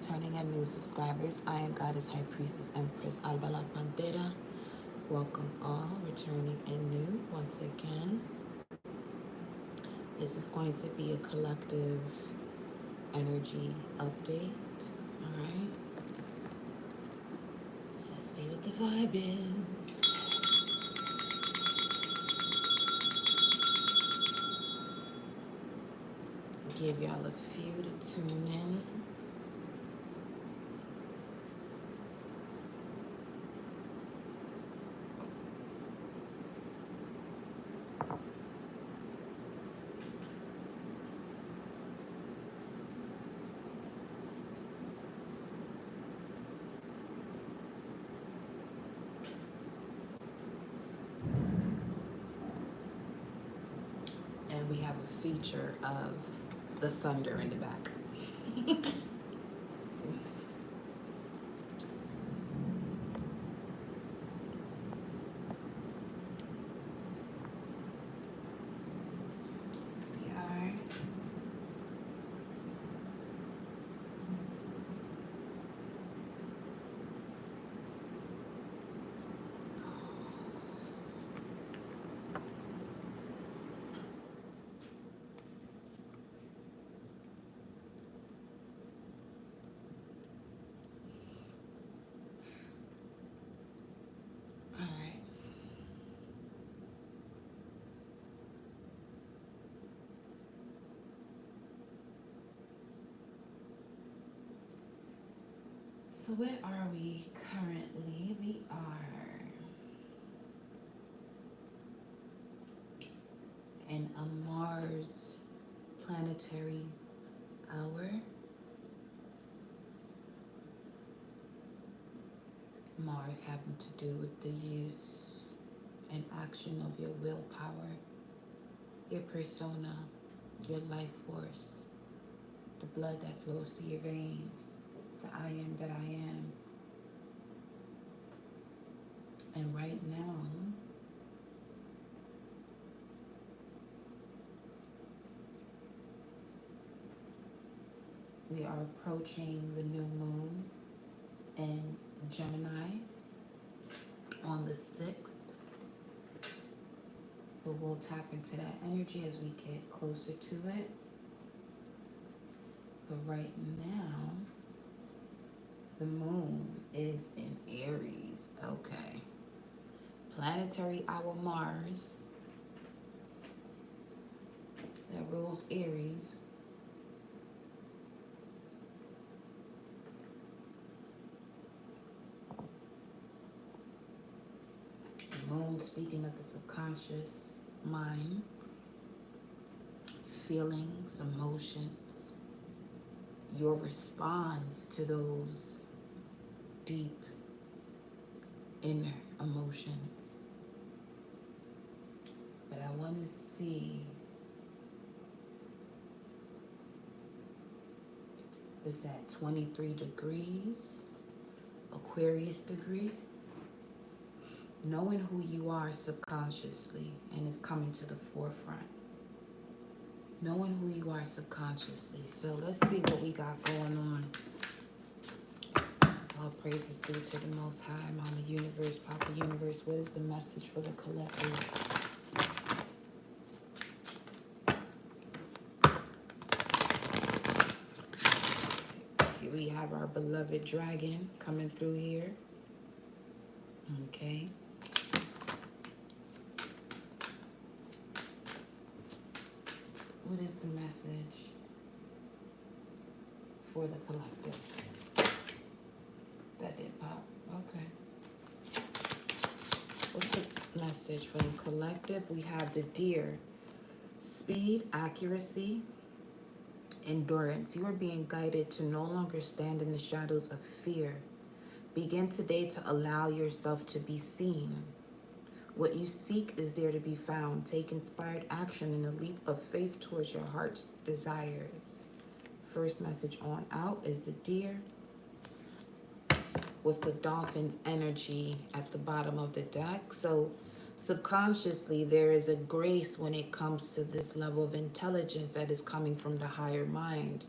returning and new subscribers. I am Goddess High Priestess Empress Albala Pantera. Welcome all, returning and new once again. This is going to be a collective energy update. All right. Let's see what the vibe is. Give y'all a few to tune in. And we have a feature of the thunder in the back. We are all right. So where are we currently? We are in a Mars planetary hour. Mars having to do with the use and action of your willpower, your persona, your life force, the blood that flows through your veins, the I am that I am. And right now, we are approaching the new moon in Gemini on the 6th. But we'll tap into that energy as we get closer to it. But right now, the moon is in Aries. Okay. Planetary hour Mars that rules Aries. The moon speaking of the subconscious mind, feelings, emotions, your response to those deep inner emotions. But I want to see it's at 23 degrees, Aquarius degree. Knowing who you are subconsciously, and it's coming to the forefront. Knowing who you are subconsciously. So let's see what we got going on. All praises due to the Most High, Mama Universe, Papa Universe. What is the message for the collective? Here we have our beloved dragon coming through here. Okay. What is the message for the collective? That did pop. Okay. What's the message for the collective? We have the deer. Speed, accuracy, endurance. You are being guided to no longer stand in the shadows of fear. Begin today to allow yourself to be seen. What you seek is there to be found. Take inspired action in a leap of faith towards your heart's desires. First message on out is the deer with the dolphin's energy at the bottom of the deck. So subconsciously, there is a grace when it comes to this level of intelligence that is coming from the higher mind.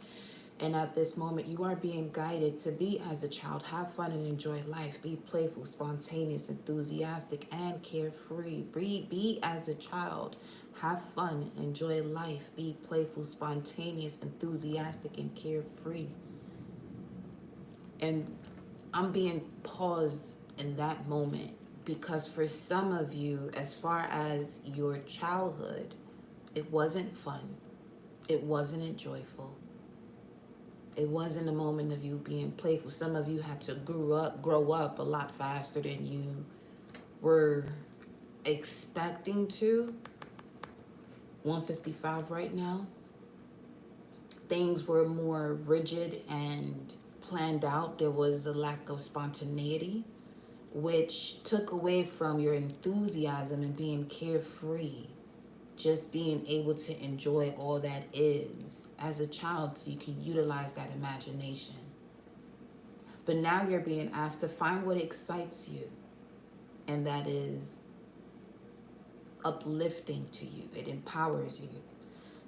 And at this moment, you are being guided to be as a child. Have fun and enjoy life. Be playful, spontaneous, enthusiastic, and carefree. Be as a child. Have fun, enjoy life. Be playful, spontaneous, enthusiastic, and carefree. And I'm being paused in that moment because for some of you, as far as your childhood, it wasn't fun. It wasn't joyful. It wasn't a moment of you being playful. Some of you had to grow up a lot faster than you were expecting to. 155 right now. Things were more rigid and planned out. There was a lack of spontaneity, which took away from your enthusiasm and being carefree. Just being able to enjoy all that is as a child so you can utilize that imagination. But now you're being asked to find what excites you, and that is uplifting to you. It empowers you.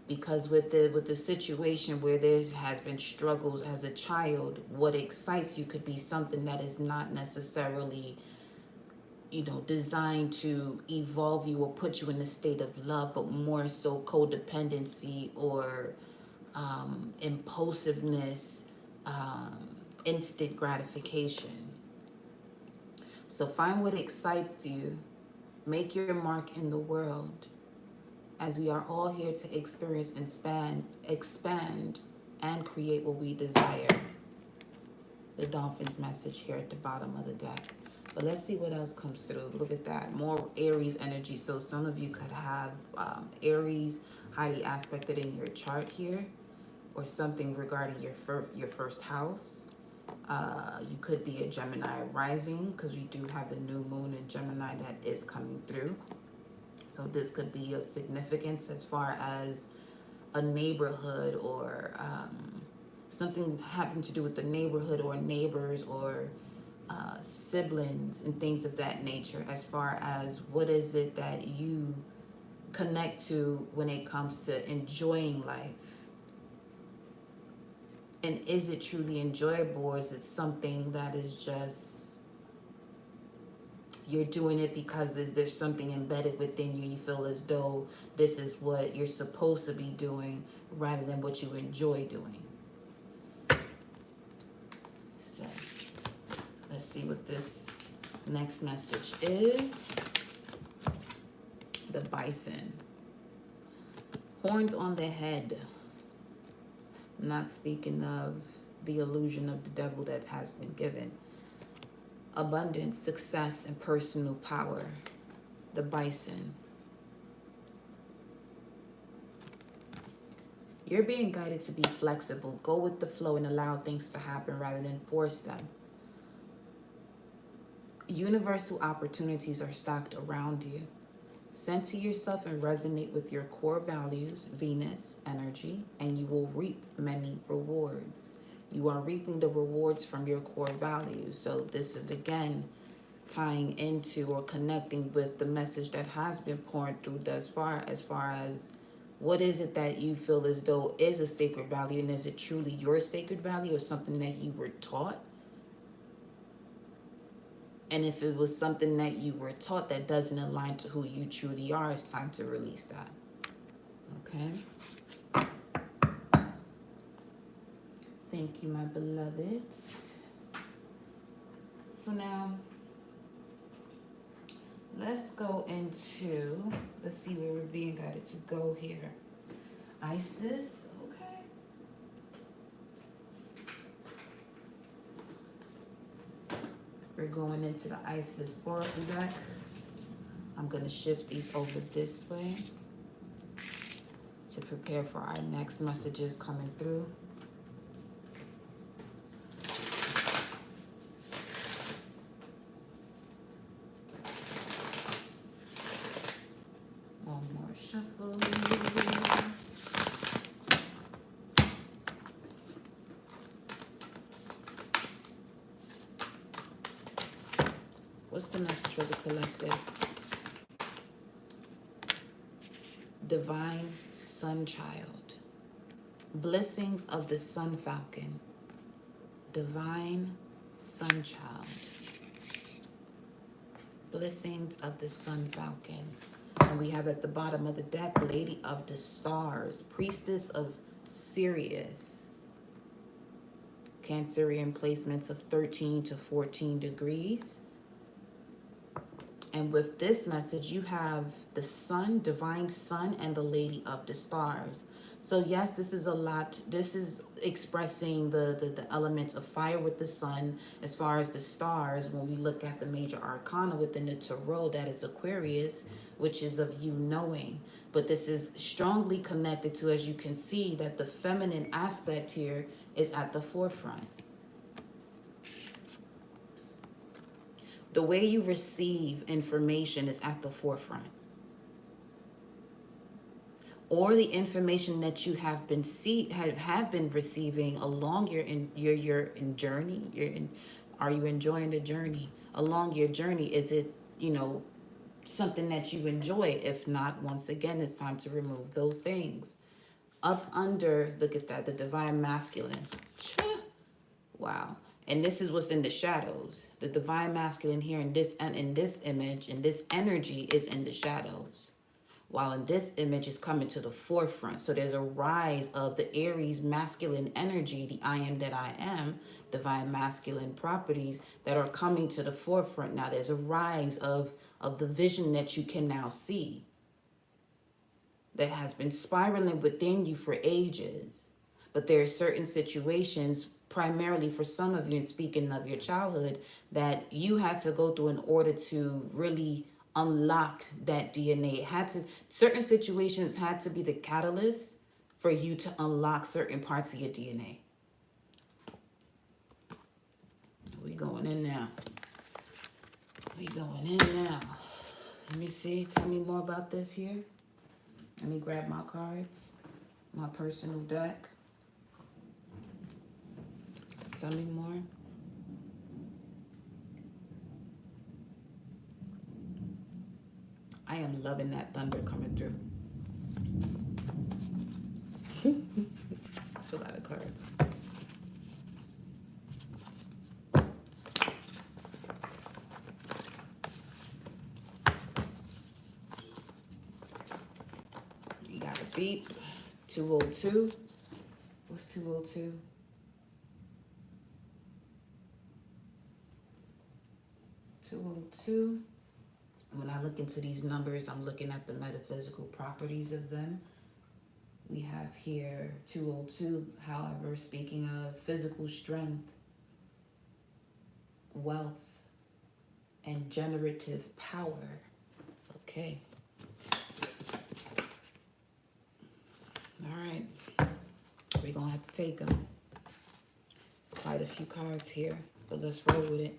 Because with the situation where there has been struggles as a child, what excites you could be something that is not necessarily designed to evolve you or put you in a state of love, but more so codependency or impulsiveness, instant gratification. So find what excites you, make your mark in the world, as we are all here to experience and expand, and create what we desire. The Dolphins message here at the bottom of the deck. But let's see what else comes through. Look at that. More Aries energy. So some of you could have Aries highly aspected in your chart here, or something regarding your first house. You could be a Gemini rising, because we do have the new moon in Gemini that is coming through. So this could be of significance as far as a neighborhood or something having to do with the neighborhood or neighbors or siblings and things of that nature, as far as what is it that you connect to when it comes to enjoying life. And is it truly enjoyable, or is it something that is just, you're doing it because there's something embedded within you, you feel as though this is what you're supposed to be doing rather than what you enjoy doing. So let's see what this next message is. The bison. Horns on the head. I'm not speaking of the illusion of the devil that has been given. Abundance, success, and personal power. The bison. You're being guided to be flexible. Go with the flow and allow things to happen rather than force them. Universal opportunities are stacked around you. Center yourself and resonate with your core values, Venus energy, and you will reap many rewards. You are reaping the rewards from your core values. So this is again tying into or connecting with the message that has been poured through thus far, as what is it that you feel as though is a sacred value, and is it truly your sacred value or something that you were taught? And if it was something that you were taught that doesn't align to who you truly are, it's time to release that. Okay? Thank you, my beloveds. So now, let's go into, let's see where we're being guided to go here. Isis, okay. We're going into the Isis Oracle deck. I'm going to shift these over this way to prepare for our next messages coming through. One more shuffle. What's the message for the collective? Divine Sun Child. Blessings of the Sun Falcon. Divine Sun Child. Blessings of the Sun Falcon. And we have at the bottom of the deck, Lady of the Stars. Priestess of Sirius. Cancerian placements of 13 to 14 degrees. And with this message, you have the Sun, Divine Sun, and the Lady of the Stars. So yes, this is a lot. This is expressing the elements of fire with the Sun. As far as the stars, when we look at the major arcana within the Tarot, that is Aquarius, which is of you knowing. But this is strongly connected to, as you can see, that the feminine aspect here is at the forefront. The way you receive information is at the forefront. Or the information that you have been receiving along your journey. Are you enjoying the journey? Along your journey, is it, something that you enjoy? If not, once again, it's time to remove those things. Up under, look at that, the Divine Masculine. Wow. And this is what's in the shadows. The Divine Masculine here in this image, and this energy is in the shadows. While in this image is coming to the forefront. So there's a rise of the Aries masculine energy, the I am that I am, Divine Masculine properties that are coming to the forefront. Now there's a rise of the vision that you can now see, that has been spiraling within you for ages. But there are certain situations, primarily for some of you, and speaking of your childhood, that you had to go through in order to really unlock that DNA. Certain situations had to be the catalyst for you to unlock certain parts of your DNA. We going in now. We going in now. Let me see. Tell me more about this here. Let me grab my cards, my personal deck. Tell me more. I am loving that thunder coming through. That's a lot of cards. You got a beep. 202. What's 202? 202. When I look into these numbers, I'm looking at the metaphysical properties of them. We have here 202, however, speaking of physical strength, wealth, and generative power. Okay. All right. We're going to have to take them. It's quite a few cards here, but let's roll with it.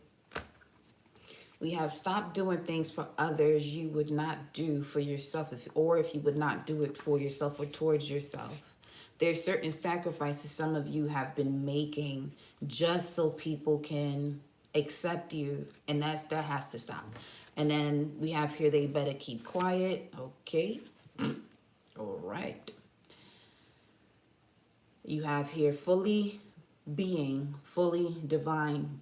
We have stopped doing things for others you would not do for yourself, if you would not do it for yourself or towards yourself. There's certain sacrifices some of you have been making just so people can accept you, and that has to stop. And then we have here, they better keep quiet. Okay. All right. You have here fully divine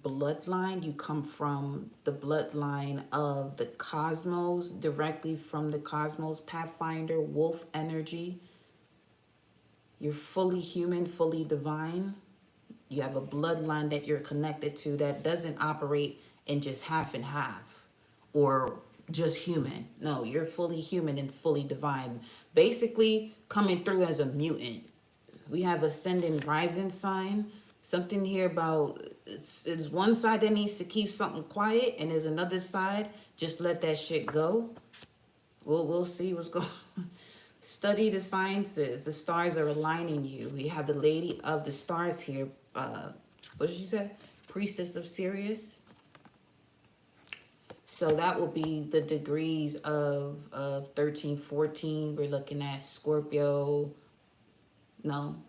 bloodline. You come from the bloodline of the cosmos, directly from the cosmos, Pathfinder, wolf energy. You're fully human, fully divine. You have a bloodline that you're connected to that doesn't operate in just half and half or just human. No, you're fully human and fully divine. Basically coming through as a mutant. We have ascending rising sign. Something here about it's one side that needs to keep something quiet, and there's another side, just let that shit go. We'll see what's going on. Study the sciences. The stars are aligning you. We have the Lady of the Stars here. What did she say? Priestess of Sirius. So that will be the degrees of 13, 14. We're looking at Scorpio. No.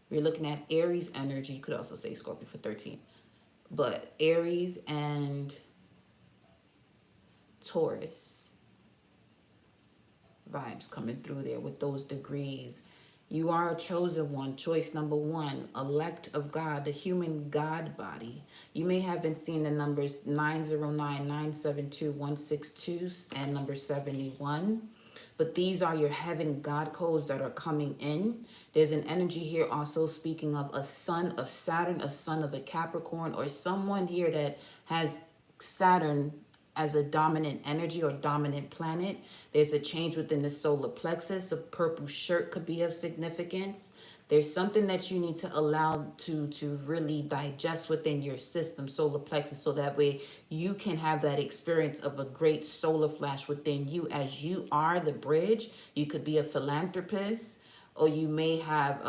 We're looking at Aries energy. You could also say Scorpio for 13. But Aries and Taurus. vibes coming through there with those degrees. You are a chosen one, choice number one, elect of God, the human God body. You may have been seeing the numbers 909, 972, 162, and number 71. But these are your heaven God codes that are coming in. There's an energy here also speaking of a son of Saturn, a son of a Capricorn, or someone here that has Saturn as a dominant energy or dominant planet. There's a change within the solar plexus. A purple shirt could be of significance. There's something that you need to allow to really digest within your system, solar plexus, so that way you can have that experience of a great solar flash within you as you are the bridge. You could be a philanthropist, or you may have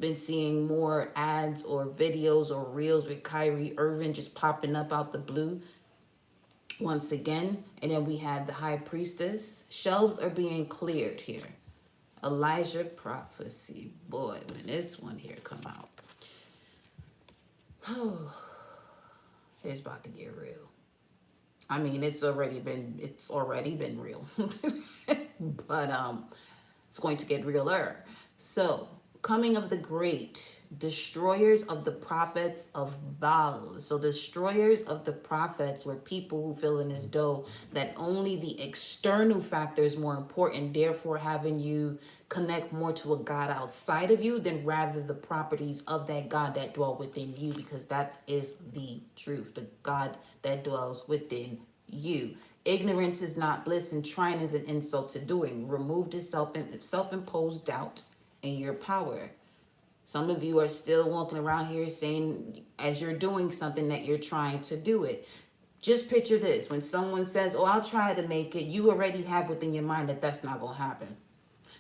been seeing more ads or videos or reels with Kyrie Irving just popping up out the blue once again. And then we have the high priestess. Shelves are being cleared here. Elijah prophecy. Boy, when this one here come out, it's about to get real. I mean, it's already been real. But it's going to get realer. So, coming of the great destroyers of the prophets of Baal. So destroyers of the prophets were people who feel in as though that only the external factor is more important, therefore having you connect more to a God outside of you than rather the properties of that God that dwell within you, because that is the truth, the God that dwells within you. Ignorance is not bliss, and trying is an insult to doing. Remove this self-imposed doubt in your power. Some of you are still walking around here saying, as you're doing something, that you're trying to do it. Just picture this. When someone says, oh, I'll try to make it, you already have within your mind that that's not going to happen.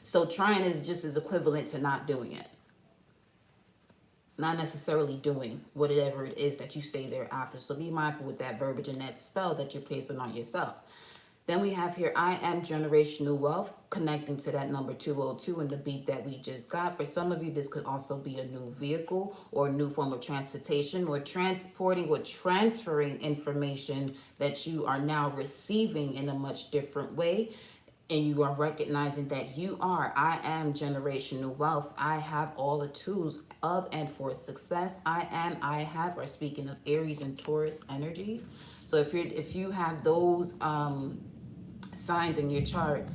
So trying is just as equivalent to not doing it. Not necessarily doing whatever it is that you say thereafter. So be mindful with that verbiage and that spell that you're placing on yourself. Then we have here, I am generational wealth, connecting to that number 202 and the beat that we just got. For some of you, this could also be a new vehicle or a new form of transportation, or transporting or transferring information that you are now receiving in a much different way. And you are recognizing that I am generational wealth. I have all the tools of and for success. I have are speaking of Aries and Taurus energies. So if you have those signs in your chart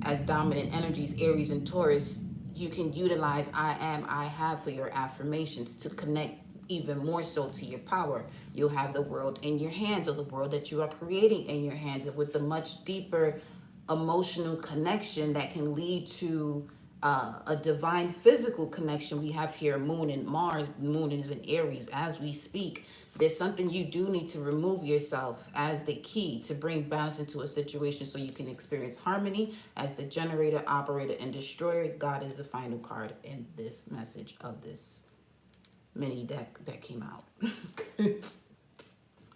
as dominant energies, Aries and Taurus, you can utilize I have for your affirmations to connect even more so to your power. You'll have the world in your hands, or the world that you are creating in your hands, and with the much deeper emotional connection that can lead to a divine physical connection. We have here Moon and Mars. Moon is in Aries as we speak. There's something you do need to remove yourself as the key to bring balance into a situation so you can experience harmony as the generator, operator, and destroyer. God is the final card in this message of this mini deck that came out. It's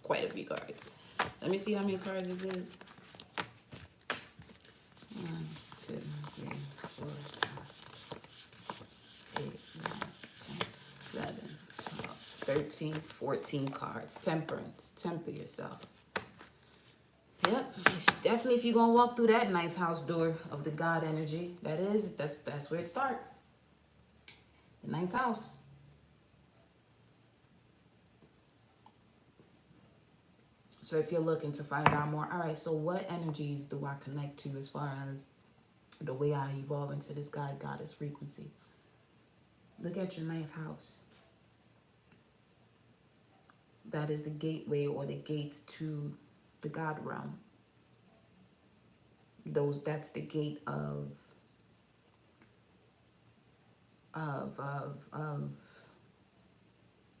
quite a few cards. Let me see how many cards this is. 1, 2, 3, 4, 5, 8, 9, 10, 11, 12, 13, 14 cards. Temperance. Temper yourself. Yep. Definitely, if you're going to walk through that ninth house door of the God energy, that's where it starts. The ninth house. So if you're looking to find out more, all right, so what energies do I connect to as far as the way I evolve into this God, goddess frequency? Look at your ninth house. That is the gateway or the gates to the God realm. That's the gate of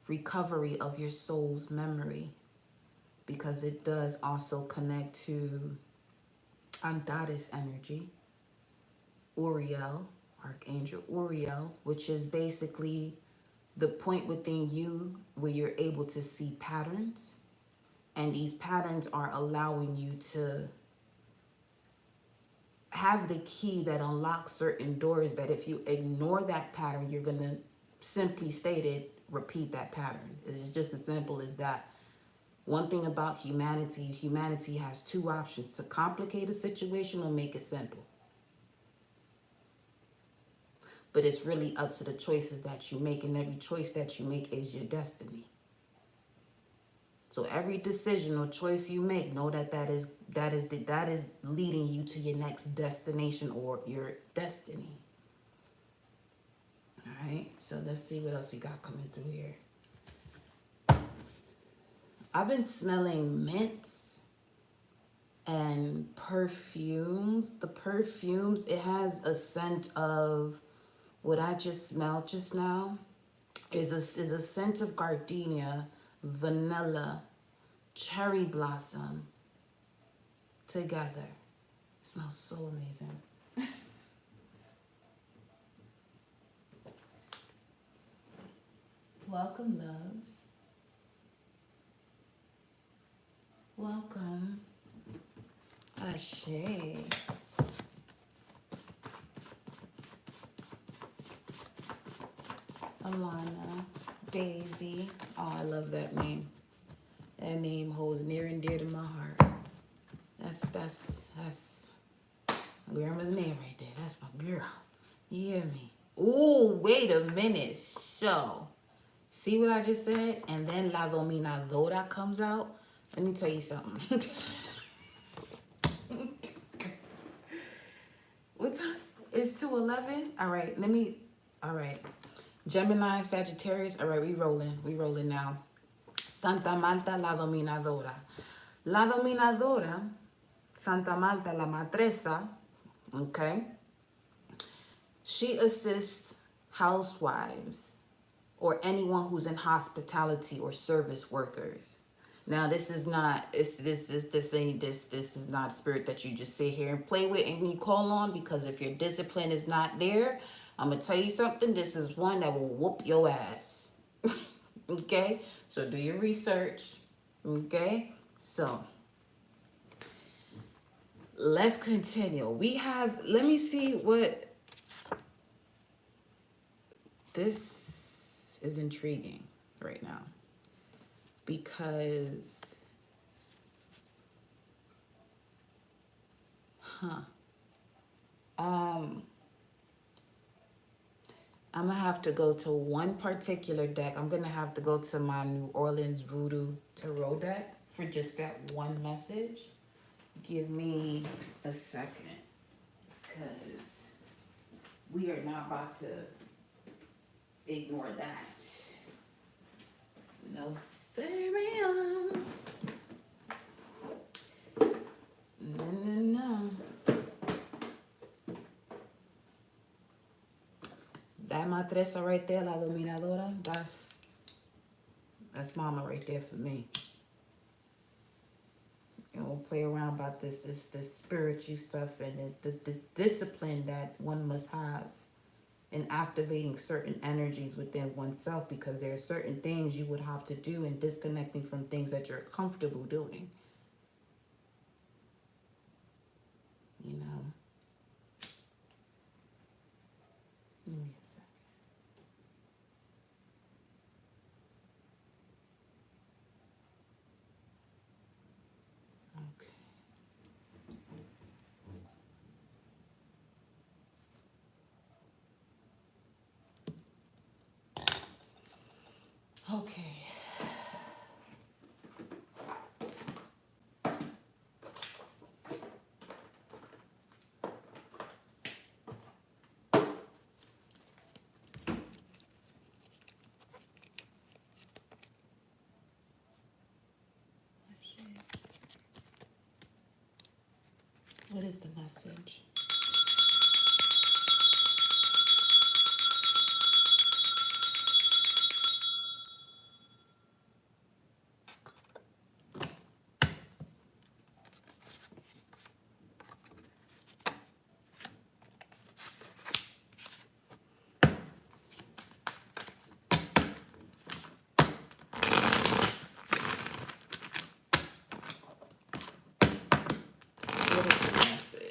recovery of your soul's memory, because it does also connect to Antares energy, Uriel, Archangel Uriel, which is basically the point within you where you're able to see patterns, and these patterns are allowing you to have the key that unlocks certain doors, that if you ignore that pattern, you're going to, simply stated, repeat that pattern. It's just as simple as that. One thing about humanity has two options: to complicate a situation or make it simple. but it's really up to the choices that you make, and every choice that you make is your destiny. So every decision or choice you make, know that is leading you to your next destination or your destiny. All right, so let's see what else we got coming through here. I've been smelling mints and perfumes. The perfumes, it has a scent of what I just smelled just now. Is a scent of gardenia, vanilla, cherry blossom together. It smells so amazing. Welcome, loves. Welcome. Ashe. Alana, Daisy. Oh, I love that name. That name holds near and dear to my heart. That's grandma's name right there. That's my girl. You hear me? Ooh, wait a minute. So, see what I just said? And then La Dominadora comes out. Let me tell you something. What time? It's 2:11? All right, all right. Gemini, Sagittarius. All right, we rolling now. Santa Marta, la dominadora. La dominadora, Santa Marta, la matresa, okay? She assists housewives or anyone who's in hospitality or service workers. Now, this is not this is not a spirit that you just sit here and play with and you call on, because if your discipline is not there, I'm gonna tell you something. This is one that will whoop your ass. Okay, so do your research. Okay, so let's continue. We have, let me see what this is intriguing right now, because I'm gonna have to go to one particular deck. I'm gonna have to go to my New Orleans Voodoo Tarot deck for just that one message. Give me a second, because we are not about to ignore that. No, sir, no. That matresa right there, la dominadora, that's mama right there for me. You know, play around about this spiritual stuff and the discipline that one must have in activating certain energies within oneself, because there are certain things you would have to do and disconnecting from things that you're comfortable doing. You know? Give me a second. Okay. What is the message? What is the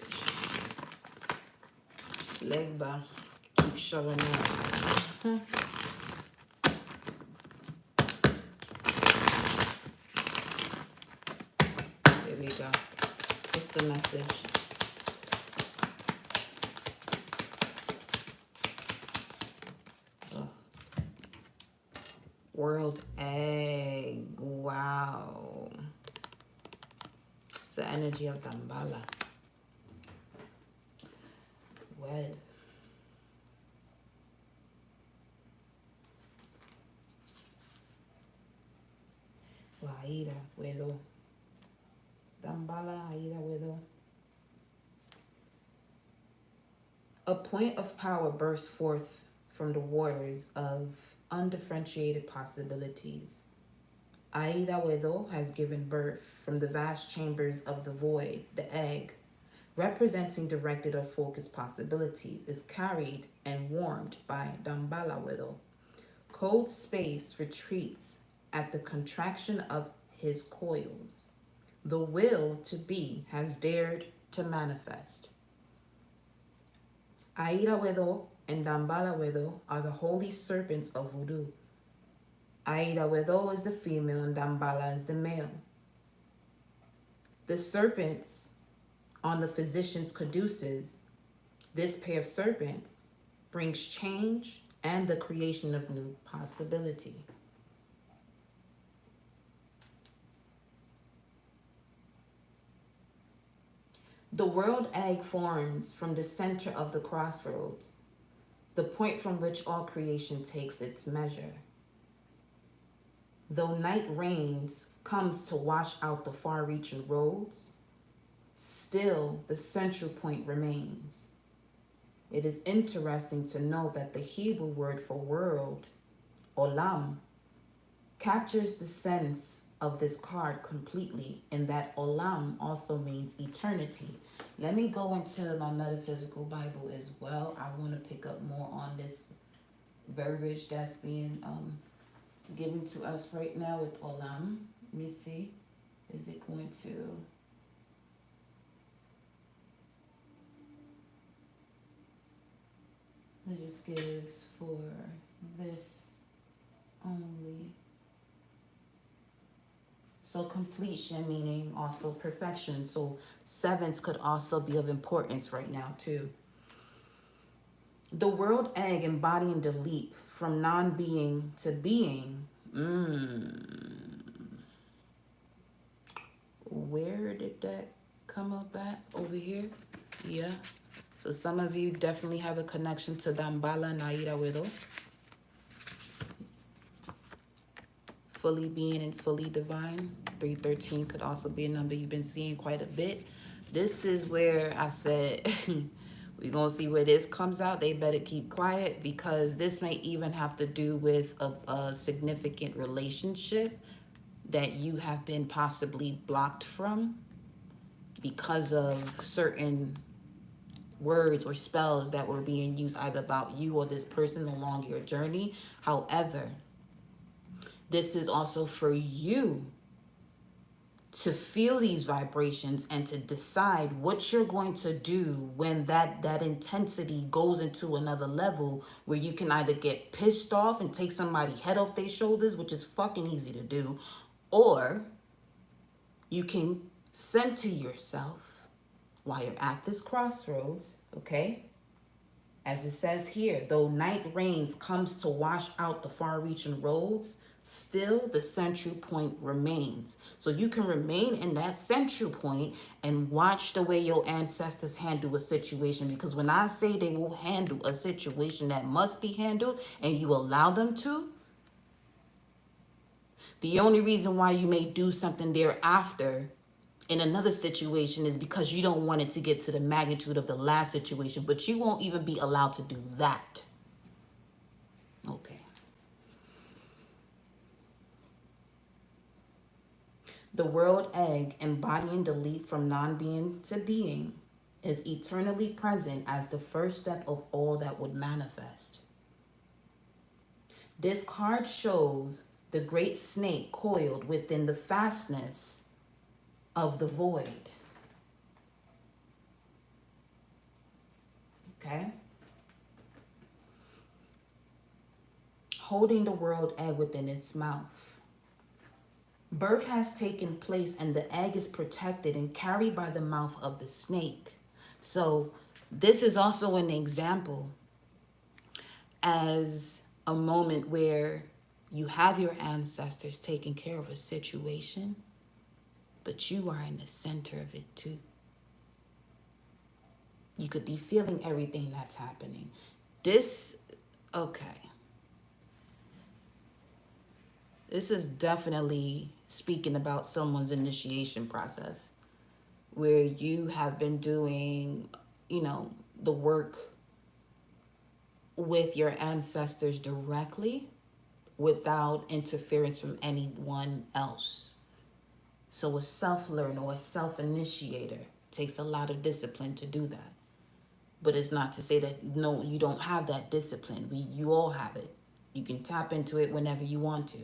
message? Legba, keep showing up. There we go. What's the message? World egg. Wow. It's the energy of Dambala. Well. Aida, Wedo. Dambala, Aida, Wedo. A point of power bursts forth from the waters of undifferentiated possibilities. Aida Wedo has given birth from the vast chambers of the void. The egg, representing directed or focused possibilities, is carried and warmed by Dambala Wedo. Cold space retreats at the contraction of his coils. The will to be has dared to manifest. Aida Wedo and Dambala Wedo are the holy serpents of voodoo. Aida Wedo is the female and Dambala is the male. The serpents on the physician's caduceus, this pair of serpents, brings change and the creation of new possibility. The world egg forms from the center of the crossroads, the point from which all creation takes its measure. Though night rains comes to wash out the far-reaching roads, still the central point remains. It is interesting to know that the Hebrew word for world, olam, captures the sense of this card completely, and that olam also means eternity. Let me go into my metaphysical Bible as well. I want to pick up more on this verbiage that's being given to us right now with olam. Let me see. Is it going to... It just gives for this only. So completion, meaning also perfection. So sevens could also be of importance right now too. The world egg embodying the leap from non-being to being. Where did that come up at? Over here? Yeah. So some of you definitely have a connection to Dambala and Aida Wedo. Fully being and fully divine. 313 could also be a number you've been seeing quite a bit. This is where I said, we're going to see where this comes out. They better keep quiet, because this may even have to do with a significant relationship that you have been possibly blocked from because of certain words or spells that were being used either about you or this person along your journey. However, this is also for you to feel these vibrations and to decide what you're going to do when that intensity goes into another level, where you can either get pissed off and take somebody's head off their shoulders, which is fucking easy to do, or you can center yourself while you're at this crossroads, okay? As it says here, though night rains comes to wash out the far-reaching roads, still the central point remains. So you can remain in that central point and watch the way your ancestors handle a situation. Because when I say they will handle a situation that must be handled and you allow them to, the only reason why you may do something thereafter in another situation is because you don't want it to get to the magnitude of the last situation, but you won't even be allowed to do that. Okay. The world egg, embodying the leap from non-being to being, is eternally present as the first step of all that would manifest. This card shows the great snake coiled within the fastness of the void. Okay? Holding the world egg within its mouth. Birth has taken place and the egg is protected and carried by the mouth of the snake. So this is also an example as a moment where You have your ancestors taking care of a situation, but you are in the center of it too. You could be feeling everything that's happening. This, okay. This is definitely speaking about someone's initiation process where you have been doing, the work with your ancestors directly without interference from anyone else. So a self-learner or a self-initiator takes a lot of discipline to do that. But it's not to say that, no, you don't have that discipline. You all have it. You can tap into it whenever you want to.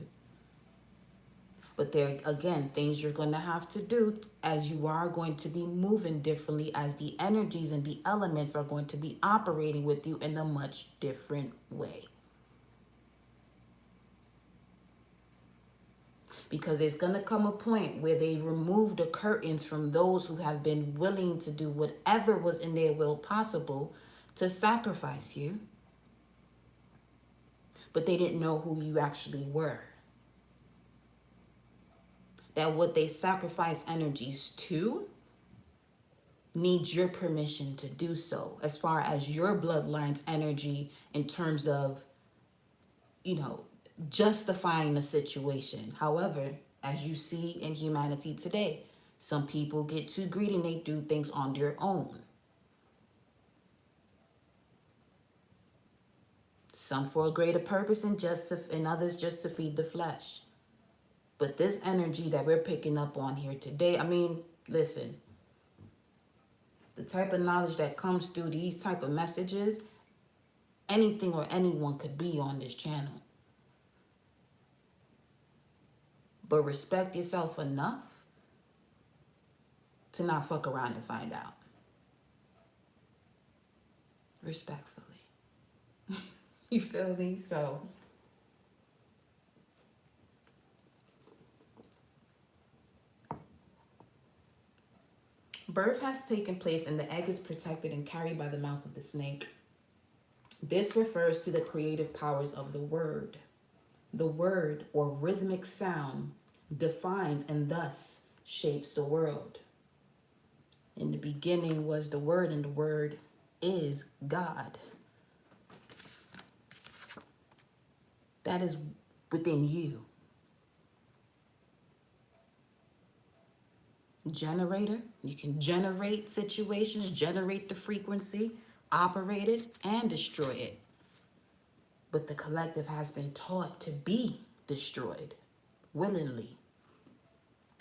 But there, again, things you're going to have to do as you are going to be moving differently, as the energies and the elements are going to be operating with you in a much different way. Because there's going to come a point where they remove the curtains from those who have been willing to do whatever was in their will possible to sacrifice you. But they didn't know who you actually were. That what they sacrifice energies to needs your permission to do so, as far as your bloodline's energy in terms of, justifying the situation. However, as you see in humanity today, some people get too greedy and they do things on their own. Some for a greater purpose and others just to feed the flesh. But this energy that we're picking up on here today, listen, the type of knowledge that comes through these type of messages, anything or anyone could be on this channel. But respect yourself enough to not fuck around and find out. Respectfully. You feel me? So birth has taken place and the egg is protected and carried by the mouth of the snake. This refers to the creative powers of the word. The word, or rhythmic sound, defines and thus shapes the world. In the beginning was the word, and the word is God. That is within you. Generator, you can generate situations, generate the frequency, operate it, and destroy it. But the collective has been taught to be destroyed willingly.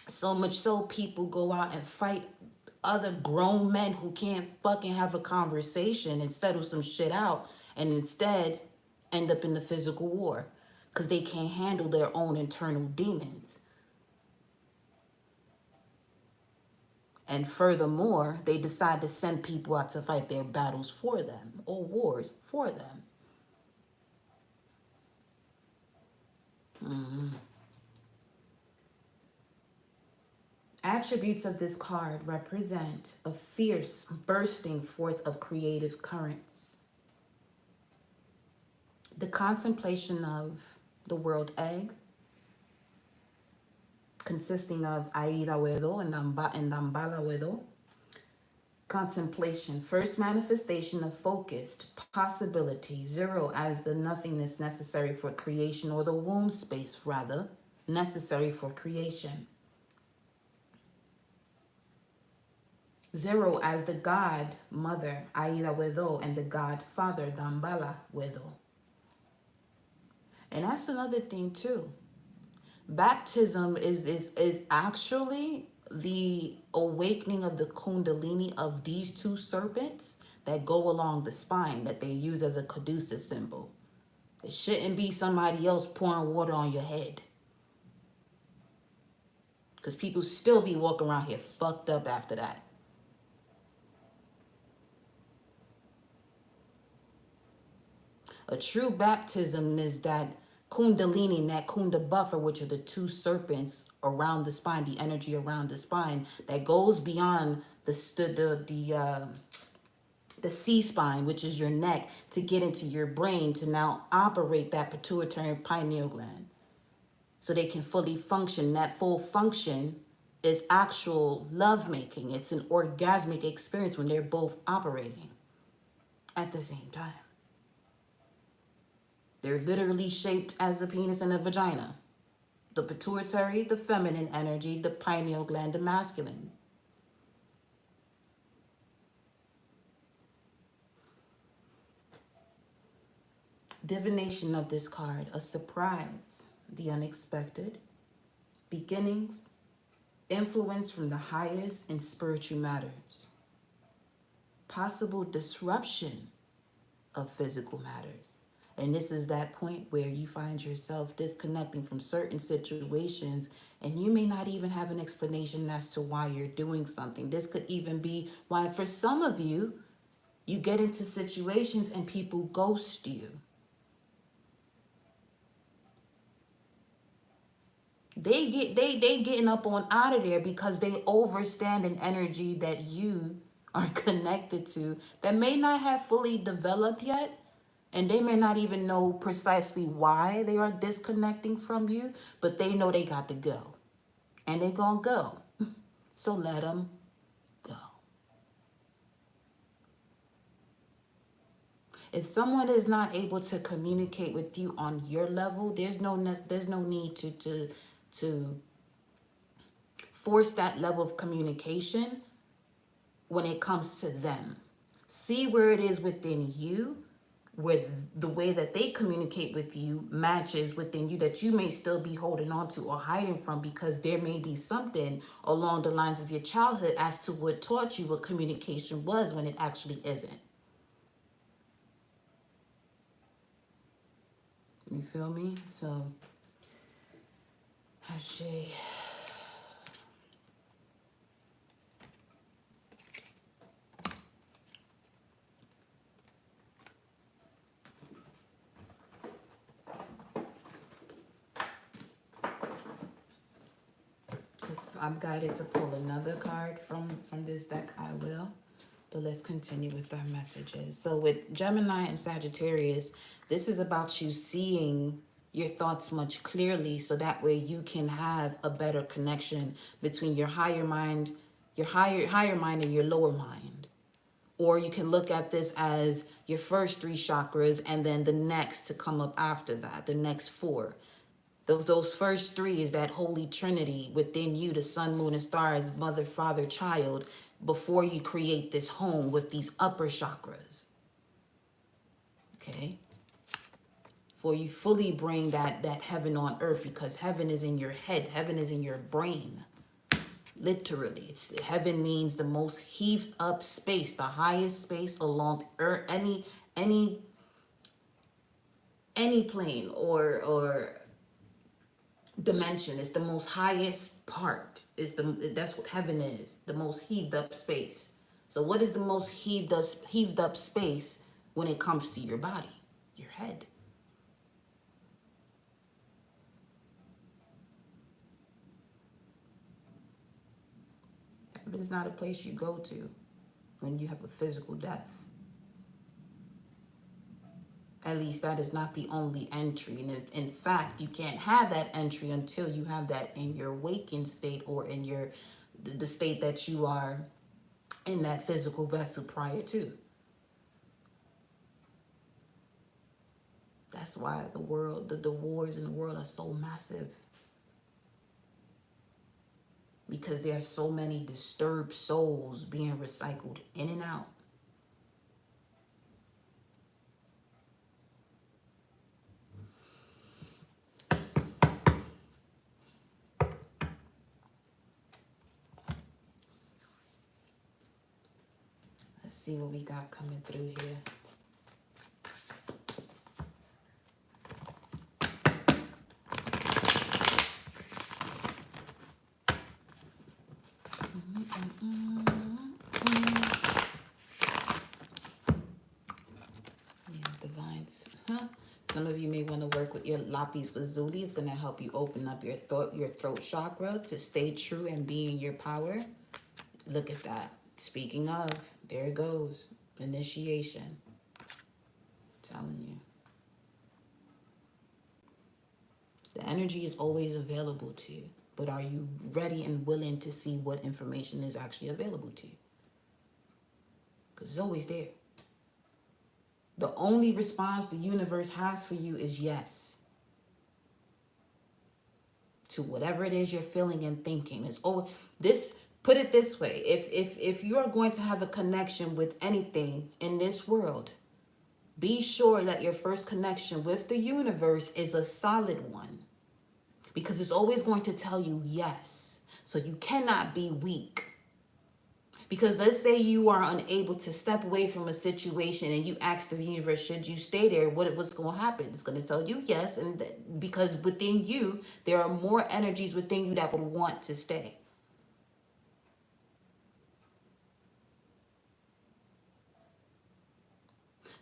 So much so people go out and fight other grown men who can't fucking have a conversation and settle some shit out, and instead end up in the physical war because they can't handle their own internal demons. And furthermore, they decide to send people out to fight their battles for them or wars for them. Attributes of this card represent a fierce bursting forth of creative currents. The contemplation of the world egg, consisting of Aida Wedo and Dambala Wedo. Contemplation, first manifestation of focused possibility, 0 as the nothingness necessary for creation, or the womb space, rather, necessary for creation. 0 as the God Mother, Aida Wedo, and the God Father, Dambala Wedo. And that's another thing too. Baptism is actually the awakening of the kundalini of these two serpents that go along the spine that they use as a caduceus symbol. It shouldn't be somebody else pouring water on your head. Because people still be walking around here fucked up after that. A true baptism is that kundalini and that kunda buffer, which are the two serpents around the spine, the energy around the spine that goes beyond the C-spine, which is your neck, to get into your brain to now operate that pituitary and pineal gland. so they can fully function. That full function is actual lovemaking. It's an orgasmic experience when they're both operating at the same time. They're literally shaped as a penis and a vagina. The pituitary, the feminine energy, the pineal gland, the masculine. Divination of this card: a surprise, the unexpected, beginnings, influence from the highest in spiritual matters, possible disruption of physical matters. And this is that point where you find yourself disconnecting from certain situations, and you may not even have an explanation as to why you're doing something. This could even be why, for some of you, you get into situations and people ghost you. They getting up on out of there because they overstand an energy that you are connected to that may not have fully developed yet, and they may not even know precisely why they are disconnecting from you, but they know they got to go, and they gonna go. So let them go. If someone is not able to communicate with you on your level, there's no need to force that level of communication when it comes to them. See where it is within you, where the way that they communicate with you matches within you that you may still be holding on to or hiding from, because there may be something along the lines of your childhood as to what taught you what communication was when it actually isn't. You feel me? So, Ashe. If I'm guided to pull another card from this deck, I will. But let's continue with our messages. So with Gemini and Sagittarius, this is about you seeing your thoughts much clearly, so that way you can have a better connection between your higher mind, your higher mind and your lower mind. Or you can look at this as your first 3 chakras and then the next to come up after that, the next 4. Those first 3 is that holy trinity within you, the sun, moon, and stars, mother, father, child, before you create this home with these upper chakras. Okay? For you fully bring that heaven on earth, because heaven is in your head. Heaven is in your brain. Literally. Heaven means the most heaved up space, the highest space along earth, any plane or dimension. Is the most highest part. That's what heaven is, the most heaved up space. So what is the most heaved up space when it comes to your body? Your head. Heaven is not a place you go to when you have a physical death. At least that is not the only entry. And in fact, you can't have that entry until you have that in your waking state, or in the state that you are in that physical vessel prior to. That's why the wars in the world are so massive. Because there are so many disturbed souls being recycled in and out. Let's see what we got coming through here. Yeah, divines. Some of you may want to work with your lapis lazuli. It's going to help you open up your throat chakra to stay true and be in your power. Look at that. Speaking of, there it goes. Initiation. I'm telling you. The energy is always available to you. But are you ready and willing to see what information is actually available to you? Because it's always there. The only response the universe has for you is yes. To whatever it is you're feeling and thinking. It's always this. Put it this way. If you are going to have a connection with anything in this world, be sure that your first connection with the universe is a solid one. Because it's always going to tell you yes. So you cannot be weak. Because let's say you are unable to step away from a situation and you ask the universe, should you stay there? What's going to happen? It's going to tell you yes. And because within you, there are more energies within you that would want to stay.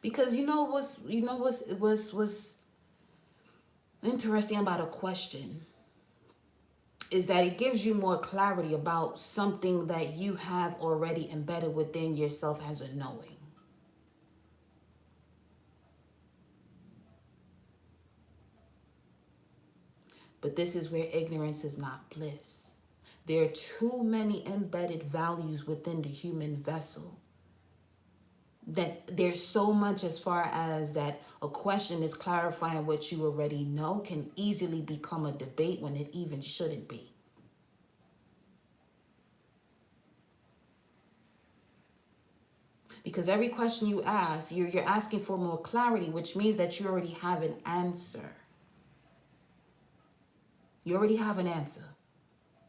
Because what's interesting about a question is that it gives you more clarity about something that you have already embedded within yourself as a knowing. But this is where ignorance is not bliss. There are too many embedded values within the human vessel that there's so much as far as that a question is clarifying what you already know can easily become a debate when it even shouldn't be. Because every question you ask, you're asking for more clarity, which means that you already have an answer. You already have an answer.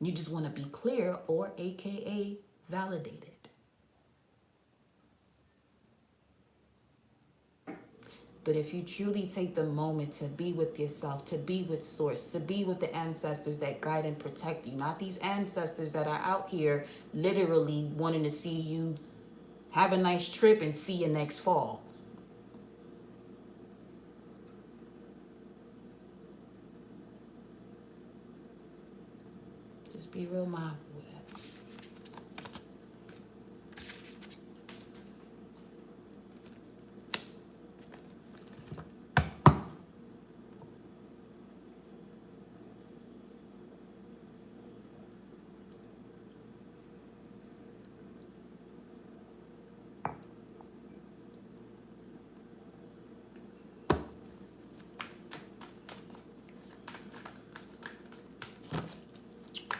You just want to be clear, or AKA validated. But if you truly take the moment to be with yourself, to be with source, to be with the ancestors that guide and protect you, not these ancestors that are out here literally wanting to see you have a nice trip and see you next fall. Just be real mindful with that.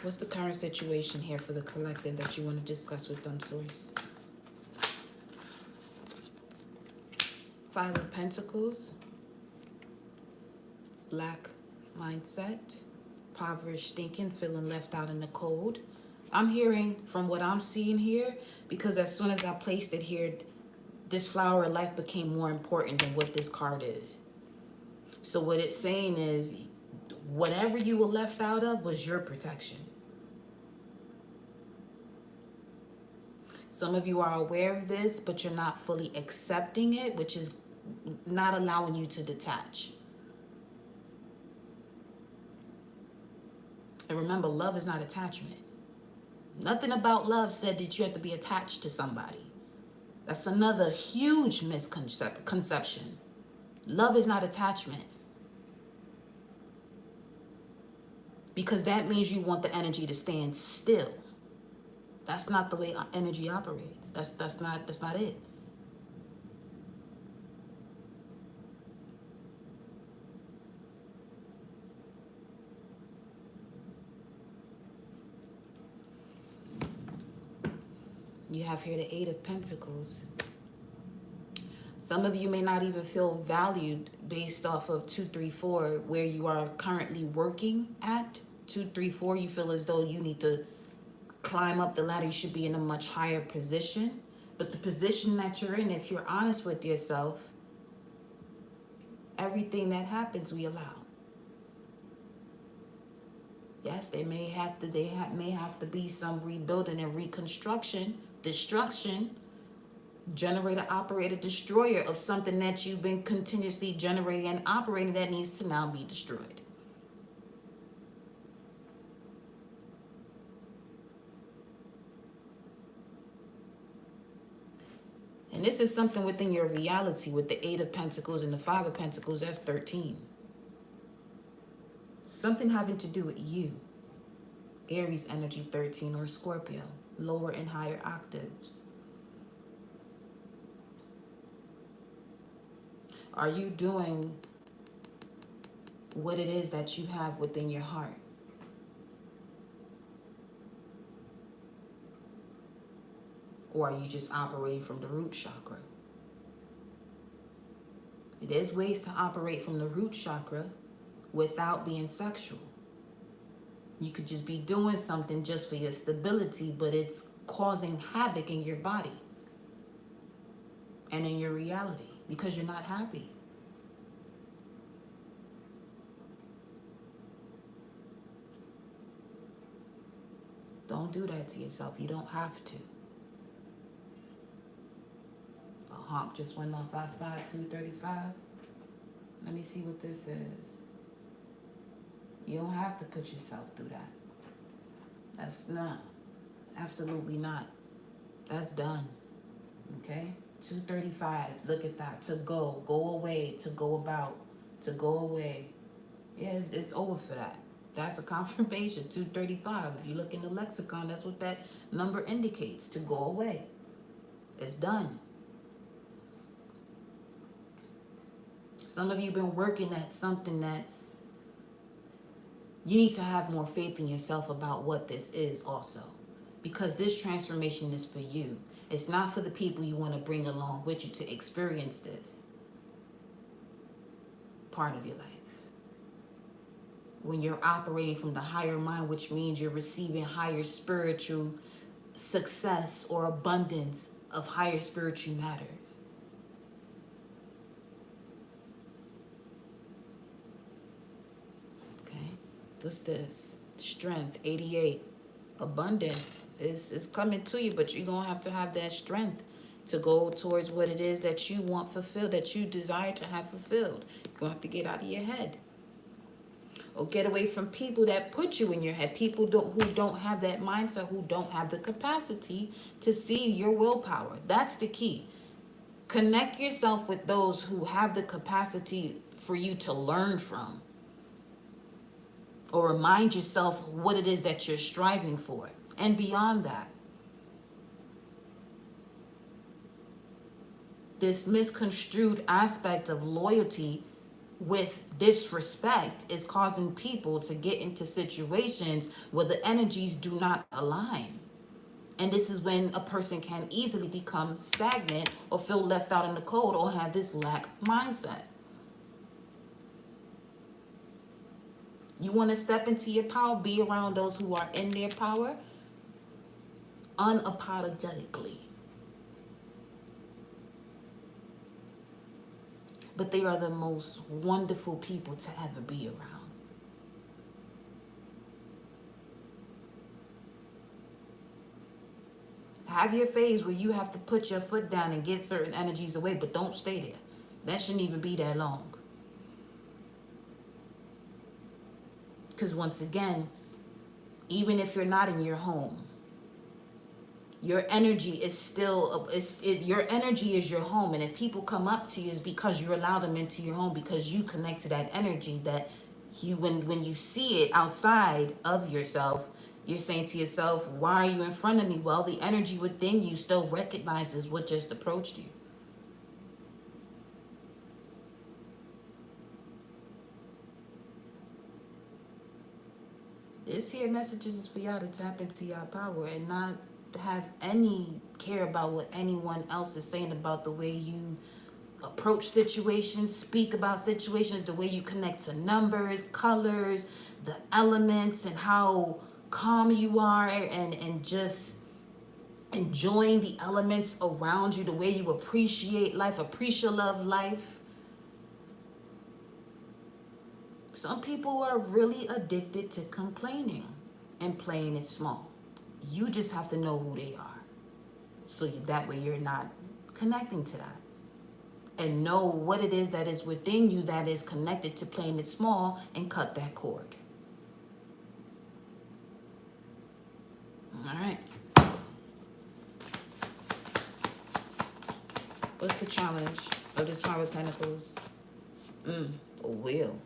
What's the current situation here for the collective that you want to discuss with them, Source? Five of Pentacles, lack mindset, impoverished thinking, feeling left out in the cold. I'm hearing from what I'm seeing here, because as soon as I placed it here, this flower of life became more important than what this card is. So what it's saying is, whatever you were left out of was your protection. Some of you are aware of this, but you're not fully accepting it, which is not allowing you to detach. And remember, love is not attachment. Nothing about love said that you have to be attached to somebody. That's another huge misconception. Love is not attachment. Because that means you want the energy to stand still. That's not the way energy operates. That's not it. You have here the Eight of Pentacles. Some of you may not even feel valued based off of 2, 3, 4, where you are currently working at. 2, 3, 4, you feel as though you need to climb up the ladder. You should be in a much higher position. But the position that you're in, if you're honest with yourself, everything that happens, we allow. Yes, may have to be some rebuilding and reconstruction, destruction, generator, operator, destroyer of something that you've been continuously generating and operating that needs to now be destroyed. And this is something within your reality with the Eight of Pentacles and the Five of Pentacles. That's 13. Something having to do with you. Aries energy 13 or Scorpio, lower and higher octaves. Are you doing what it is that you have within your heart? Or are you just operating from the root chakra? There's ways to operate from the root chakra without being sexual. You could just be doing something just for your stability, but it's causing havoc in your body and in your reality because you're not happy. Don't do that to yourself. You don't have to. A honk just went off outside, 235. Let me see what this is. You don't have to put yourself through that. That's not. Absolutely not. That's done. Okay? 235. Look at that. To go. Go away. To go about. To go away. Yeah, it's over for that. That's a confirmation. 235. If you look in the lexicon, that's what that number indicates. To go away. It's done. Some of you have been working at something that you need to have more faith in yourself about what this is also. Because this transformation is for you. It's not for the people you want to bring along with you to experience this part of your life. When you're operating from the higher mind, which means you're receiving higher spiritual success or abundance of higher spiritual matters. What's this? Strength, 88. Abundance is coming to you, but you're going to have that strength to go towards what it is that you want fulfilled, that you desire to have fulfilled. You're going to have to get out of your head. Or get away from people that put you in your head. People who don't have that mindset, who don't have the capacity to see your willpower. That's the key. Connect yourself with those who have the capacity for you to learn from. Or remind yourself what it is that you're striving for. And beyond that, this misconstrued aspect of loyalty with disrespect is causing people to get into situations where the energies do not align. And this is when a person can easily become stagnant or feel left out in the cold or have this lack mindset. You want to step into your power, be around those who are in their power unapologetically. But they are the most wonderful people to ever be around. Have your phase where you have to put your foot down and get certain energies away, but don't stay there. That shouldn't even be that long. Because once again, even if you're not in your home, your energy is still, your energy is your home. And if people come up to you, it's because you allow them into your home, because you connect to that energy that you, when you see it outside of yourself, you're saying to yourself, why are you in front of me? Well, the energy within you still recognizes what just approached you. This here messages is for y'all to tap into your power and not have any care about what anyone else is saying about the way you approach situations, speak about situations, the way you connect to numbers, colors, the elements, and how calm you are, and just enjoying the elements around you, the way you appreciate life, love life. Some people are really addicted to complaining and playing it small. You just have to know who they are. So that way you're not connecting to that. And know what it is that is within you that is connected to playing it small, and cut that cord. All right. What's the challenge of this Five of Pentacles? A wheel.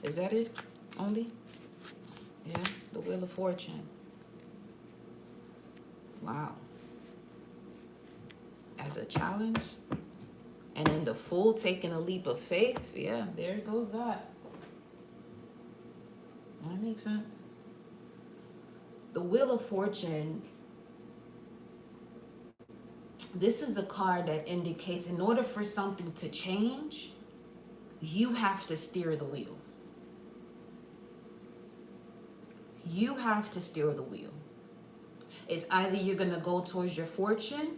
Is that it? only. Yeah, the Wheel of Fortune. Wow. As a challenge. And then the Fool taking a leap of faith. Yeah, there goes that. That makes sense. The Wheel of Fortune, this is a card that indicates in order for something to change, you have to steer the wheel. You have to steer the wheel. It's either you're going to go towards your fortune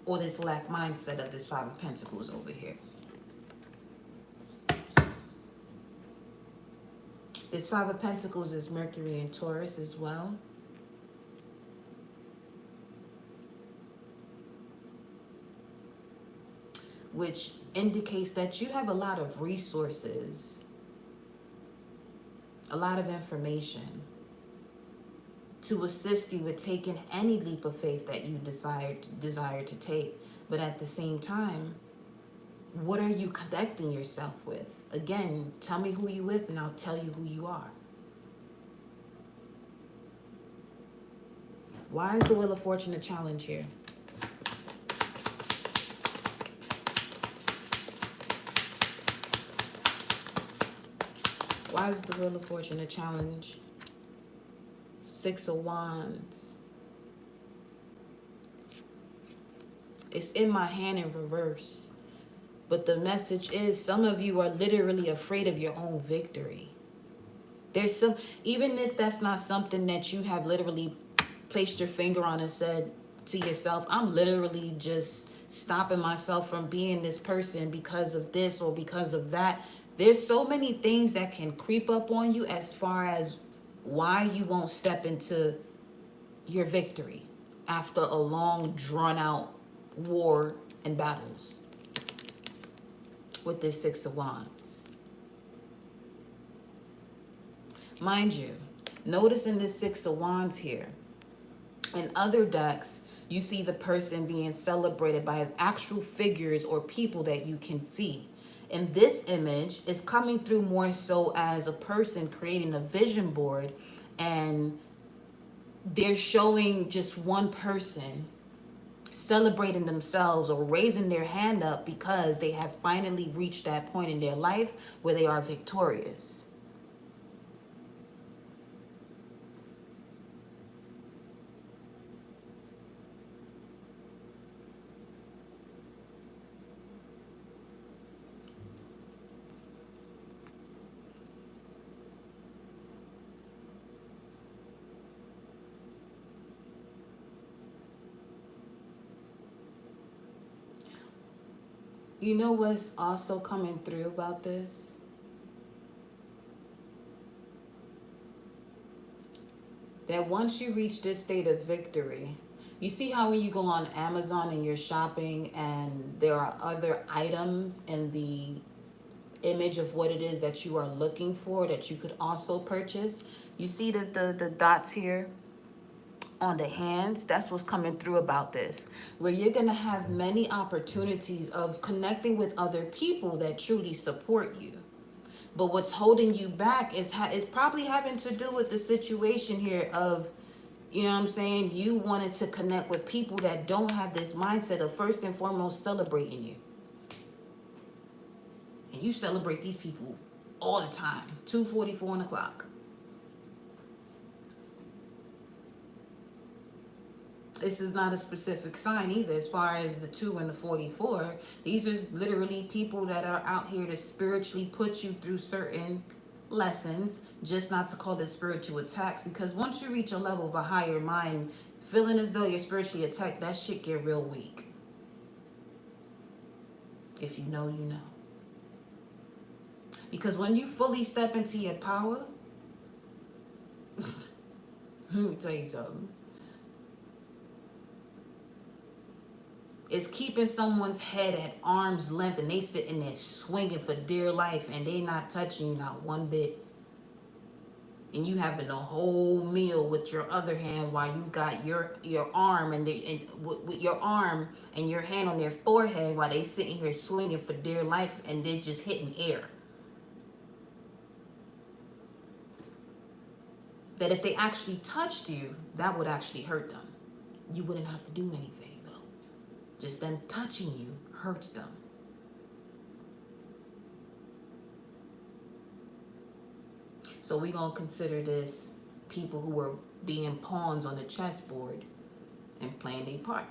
or this lack mindset of this Five of Pentacles over here. This Five of Pentacles is Mercury and Taurus as well. Which indicates that you have a lot of resources, a lot of information to assist you with taking any leap of faith that you desire to take. But at the same time, what are you connecting yourself with? Again, tell me who you're with and I'll tell you who you are. Why is the Wheel of Fortune a challenge here? Why is the Wheel of Fortune a challenge? Six of Wands. It's in my hand in reverse. But the message is some of you are literally afraid of your own victory. There's some, even if that's not something that you have literally placed your finger on and said to yourself, I'm literally just stopping myself from being this person because of this or because of that. There's so many things that can creep up on you as far as why you won't step into your victory after a long, drawn-out war and battles with this Six of Wands. Mind you, notice in this Six of Wands here, in other decks, you see the person being celebrated by actual figures or people that you can see. In this image, is coming through more so as a person creating a vision board, and they're showing just one person celebrating themselves or raising their hand up because they have finally reached that point in their life where they are victorious. You know what's also coming through about this? That once you reach this state of victory, you see how when you go on Amazon and you're shopping and there are other items in the image of what it is that you are looking for that you could also purchase. You see the dots here on the hands? That's what's coming through about this, where you're going to have many opportunities of connecting with other people that truly support you. But what's holding you back is probably having to do with the situation here of, you know what I'm saying, you wanted to connect with people that don't have this mindset of first and foremost celebrating you. And you celebrate these people all the time, 2:44 o'clock. This is not a specific sign either as far as the 2 and the 44. These are literally people that are out here to spiritually put you through certain lessons, just not to call it spiritual attacks, because once you reach a level of a higher mind, feeling as though you're spiritually attacked, that shit get real weak. If you know, you know. Because when you fully step into your power, let me tell you something. It's keeping someone's head at arm's length and they sitting there swinging for dear life and they not touching you not one bit. And you having a whole meal with your other hand while you got your arm and with your arm and your hand on their forehead while they sitting here swinging for dear life and they're just hitting air. that if they actually touched you, that would actually hurt them. You wouldn't have to do anything though. Just them touching you hurts them. So we're going to consider this people who were being pawns on the chessboard and playing their part.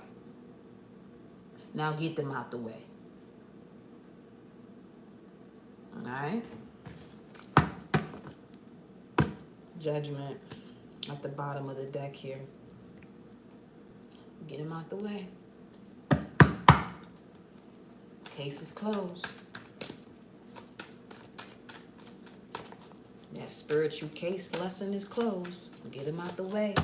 Now get them out the way. All right? Judgment at the bottom of the deck here. Get them out the way. Case is closed. That spiritual case lesson is closed. Get them out the way.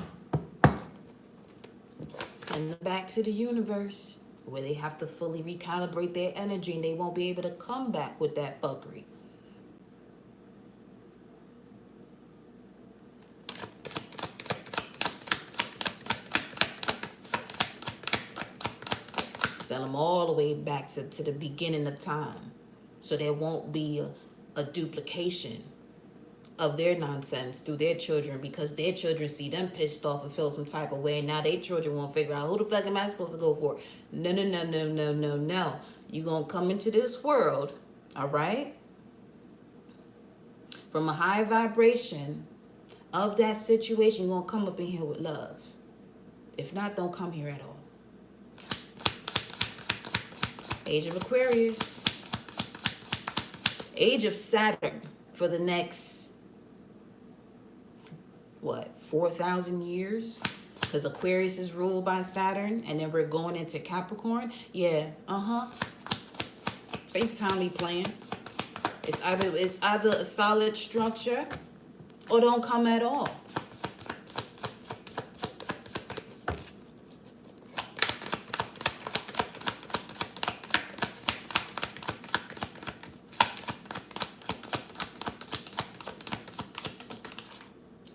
Send them back to the universe where they have to fully recalibrate their energy and they won't be able to come back with that fuckery. Send them all the way back to the beginning of time so there won't be a duplication of their nonsense through their children, because their children see them pissed off and feel some type of way, and now their children won't figure out who the fuck am I supposed to go for. No, no, no, no, no, no, no. You're going to come into this world, all right, from a high vibration of that situation. You're going to come up in here with love. If not, don't come here at all. Age of Aquarius. Age of Saturn for the next, 4,000 years? Because Aquarius is ruled by Saturn, and then we're going into Capricorn. Yeah, Same time we playing. It's either a solid structure or don't come at all.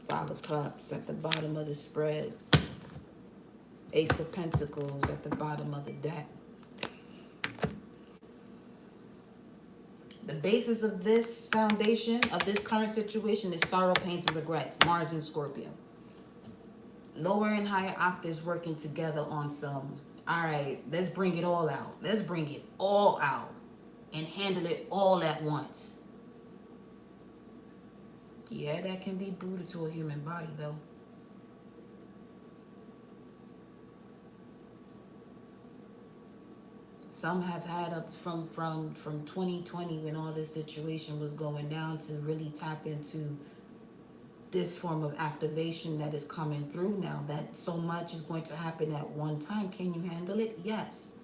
Five of Cups at the bottom of the spread. Ace of Pentacles at the bottom of the deck. The basis of this foundation, of this current situation, is sorrow, pains, and regrets. Mars and Scorpio. Lower and higher octaves working together on some, all right, let's bring it all out. Let's bring it all out and handle it all at once. Yeah, that can be brutal to a human body, though. Some have had up from 2020 when all this situation was going down to really tap into this form of activation that is coming through now, that so much is going to happen at one time. Can you handle it? Yes.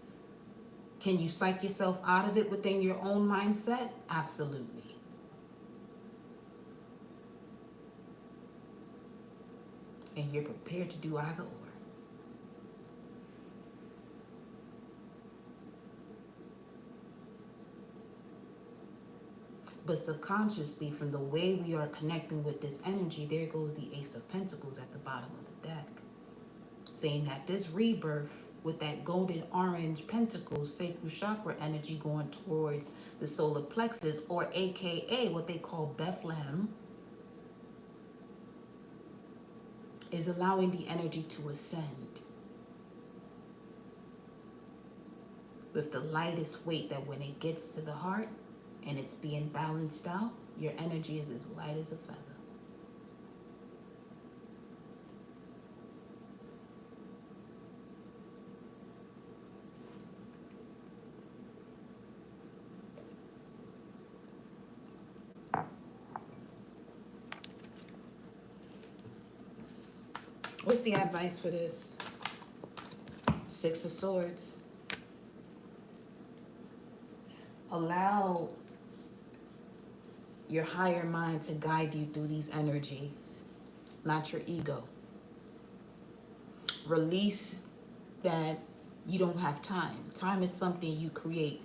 Can you psych yourself out of it within your own mindset? Absolutely. And you're prepared to do either or. But subconsciously, from the way we are connecting with this energy, there goes the Ace of Pentacles at the bottom of the deck, saying that this rebirth with that golden orange pentacles, sacral chakra energy going towards the solar plexus, or AKA what they call Bethlehem, is allowing the energy to ascend with the lightest weight, that when it gets to the heart and it's being balanced out, your energy is as light as a feather. What's the advice for this? Six of Swords. Allow your higher mind to guide you through these energies, not your ego. Release that you don't have time. Time is something you create.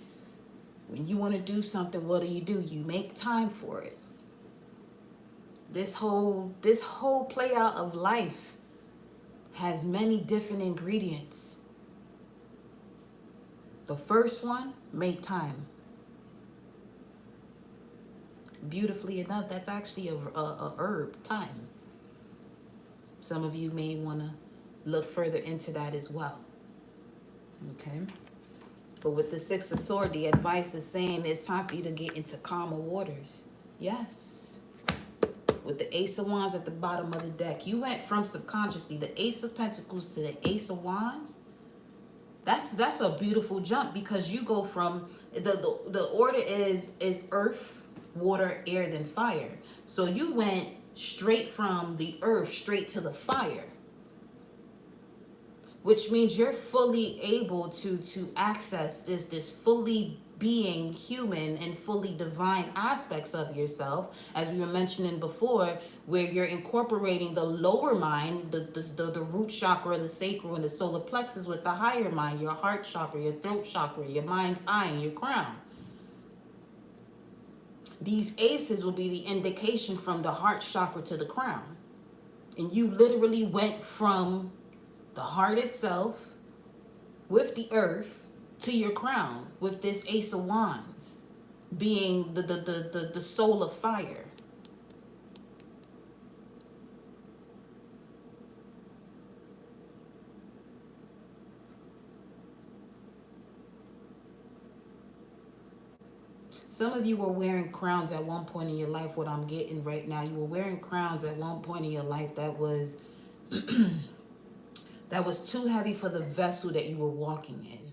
When you want to do something, what do? You make time for it. This whole play out of life has many different ingredients. The first one, make time. Beautifully enough, that's actually a herb, time. Some of you may want to look further into that as well. Okay. But with the Six of Swords, the advice is saying it's time for you to get into calmer waters. Yes. With the Ace of Wands at the bottom of the deck, you went from subconsciously the Ace of Pentacles to the Ace of Wands. That's a beautiful jump, because you go from the order is earth, water, air, then fire. So you went straight from the earth straight to the fire, which means you're fully able to access this fully being human and fully divine aspects of yourself, as we were mentioning before, where you're incorporating the lower mind, the root chakra, the sacral, and the solar plexus, with the higher mind, your heart chakra, your throat chakra, your mind's eye, and your crown. These aces will be the indication from the heart chakra to the crown. And you literally went from the heart itself with the earth to your crown with this Ace of Wands being the soul of fire. Some of you were wearing crowns at one point in your life. What I'm getting right now, you were wearing crowns at one point in your life that was that was too heavy for the vessel that you were walking in.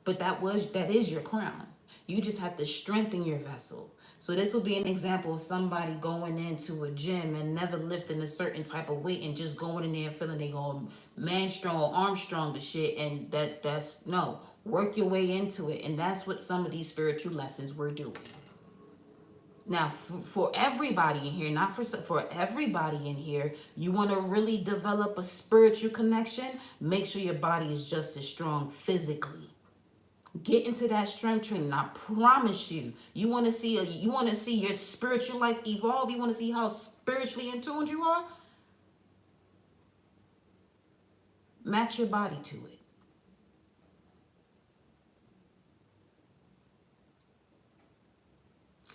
But that is your crown. You just have to strengthen your vessel. So this will be an example of somebody going into a gym and never lifting a certain type of weight and just going in there and feeling they going man strong or arm strong to shit. And that's no. Work your way into it. And that's what some of these spiritual lessons we're doing. Now, for everybody in here, not for everybody in here, you want to really develop a spiritual connection, make sure your body is just as strong physically. Get into that strength training. I promise you, you want to see your spiritual life evolve. You want to see how spiritually in tune you are. Match your body to it.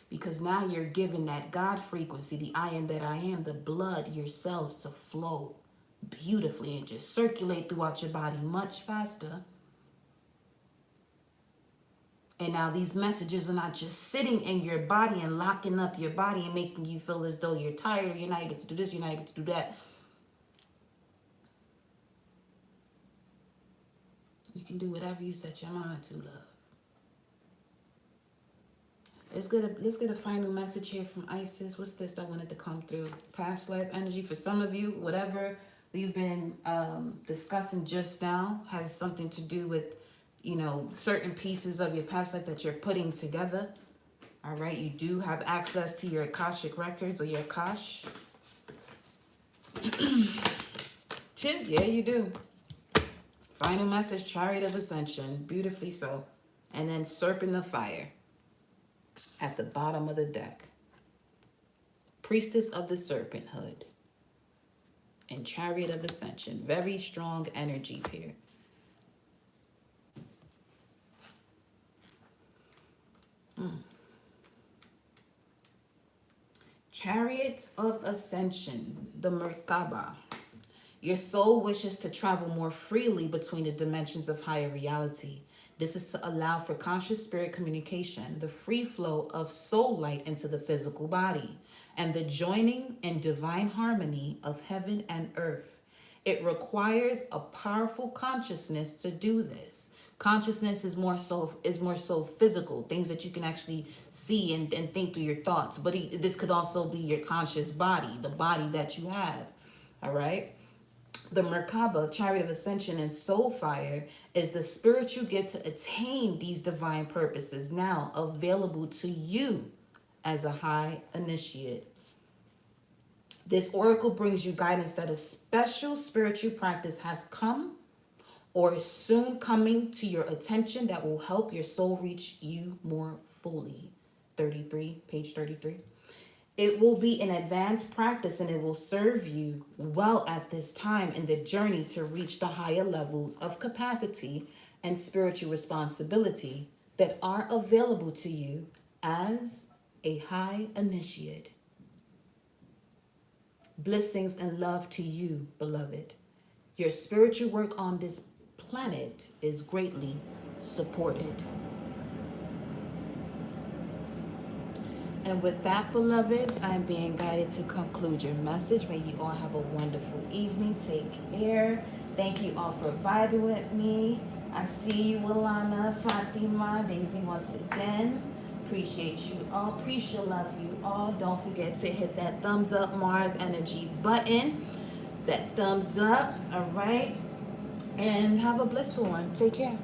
Because now you're giving that God frequency, the I am that I am, the blood, your cells to flow beautifully and just circulate throughout your body much faster. And now these messages are not just sitting in your body and locking up your body and making you feel as though you're tired, or you're not able to do this, you're not able to do that. You can do whatever you set your mind to, love. Let's get a final message here from Isis. What's this that wanted to come through? Past life energy for some of you. Whatever we've been discussing just now has something to do with, certain pieces of your past life that you're putting together. All right, you do have access to your Akashic records or your Akash. Chip, yeah, you do. Final message, Chariot of Ascension, beautifully so. And then Serpent of Fire at the bottom of the deck. Priestess of the Serpenthood and Chariot of Ascension. Very strong energies here. Chariot of Ascension, the Merkaba. Your soul wishes to travel more freely between the dimensions of higher reality. This is to allow for conscious spirit communication, the free flow of soul light into the physical body, and the joining in divine harmony of heaven and earth. It requires a powerful consciousness to do this. Consciousness is more so physical, things that you can actually see and think through your thoughts. But this could also be your conscious body, the body that you have. All right. The Merkaba, Chariot of Ascension, and Soul Fire is the spiritual gift to attain these divine purposes now available to you as a high initiate. This oracle brings you guidance that a special spiritual practice has come or is soon coming to your attention that will help your soul reach you more fully. 33, page 33. It will be an advanced practice and it will serve you well at this time in the journey to reach the higher levels of capacity and spiritual responsibility that are available to you as a high initiate. Blessings and love to you, beloved. Your spiritual work on this planet is greatly supported. And with that, beloveds, I'm being guided to conclude your message. May you all have a wonderful evening. Take care. Thank you all for vibing with me. I see you, Alana, Fatima, Daisy once again. Appreciate you all. Appreciate love you all. Don't forget to hit that thumbs up Mars Energy button. That thumbs up. All right. And have a blissful one. Take care.